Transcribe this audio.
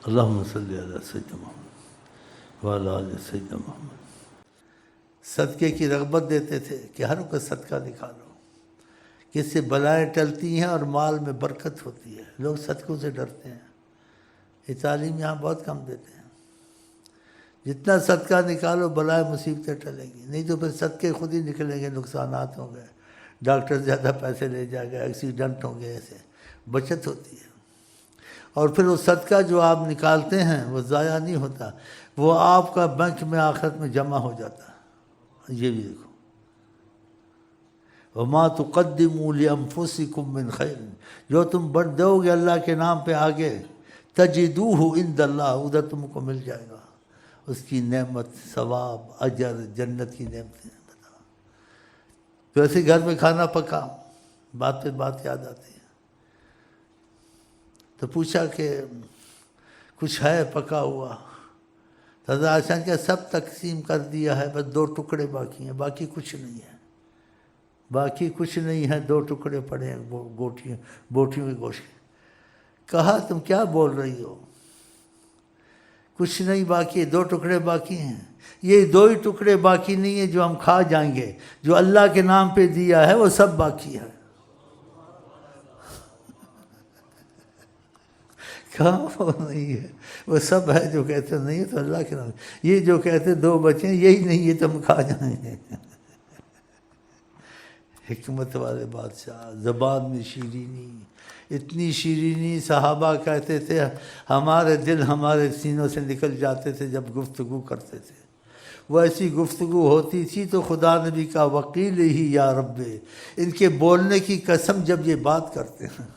اللہم صلی علی سیدنا محمد وعلی آل سیدنا محمد۔ صدقے کی رغبت دیتے تھے کہ ہر وقت صدقہ نکالو، کہ اس سے بلائیں ٹلتی ہیں اور مال میں برکت ہوتی ہے۔ لوگ صدقوں سے ڈرتے ہیں، یہ تعلیم یہاں بہت کم دیتے ہیں۔ جتنا صدقہ نکالو بلائیں مصیبتیں ٹلیں گی، نہیں تو پھر صدقے خود ہی نکلیں گے، نقصانات ہوں گے، ڈاکٹر زیادہ پیسے لے جائے گا، ایکسیڈنٹ ہوں گے، ایسے بچت ہوتی ہے۔ اور پھر وہ صدقہ جو آپ نکالتے ہیں وہ ضائع نہیں ہوتا، وہ آپ کا بینک میں آخرت میں جمع ہو جاتا ہے۔ یہ بھی دیکھو، وَمَا تُقَدِّمُوا لِأَنفُسِكُم مِّن خَيْرٍ، جو تم بڑھ دو گے اللہ کے نام پہ آگے، تَجِدُوهُ عِندَ اللَّهِ، ادھر تم کو مل جائے گا اس کی نعمت، ثواب، اجر، جنت کی نعمتیں۔ بتاؤ، تو ایسے گھر میں کھانا پکا، بات پہ بات یاد آتی ہے، تو پوچھا کہ کچھ ہے پکا ہوا؟ حضرت عائشہ نے کہا سب تقسیم کر دیا ہے، بس 2 ٹکڑے باقی ہیں، باقی کچھ نہیں ہے، باقی کچھ نہیں ہے، 2 ٹکڑے پڑے ہیں بوٹیوں کے گوشت کے۔ کہا تم کیا بول رہی ہو؟ کچھ نہیں باقی، 2 ٹکڑے باقی ہیں۔ یہ 2 ہی ٹکڑے باقی نہیں ہیں جو ہم کھا جائیں گے، جو اللہ کے نام پہ دیا ہے وہ سب باقی ہے۔ کہاں وہ نہیں ہے، وہ سب ہے جو کہتے نہیں ہے تو اللہ کے نام، یہ جو کہتے 2 بچے ہیں یہی نہیں ہے تو ہم کھا جائیں گے۔ حکمت والے بادشاہ، زبان میں شیرینی، اتنی شیرینی، صحابہ کہتے تھے ہمارے دل ہمارے سینوں سے نکل جاتے تھے جب گفتگو کرتے تھے۔ وہ ایسی گفتگو ہوتی تھی تو خدا نے بھی کہا وکیل ہی یا رب، ان کے بولنے کی قسم جب یہ بات کرتے ہیں۔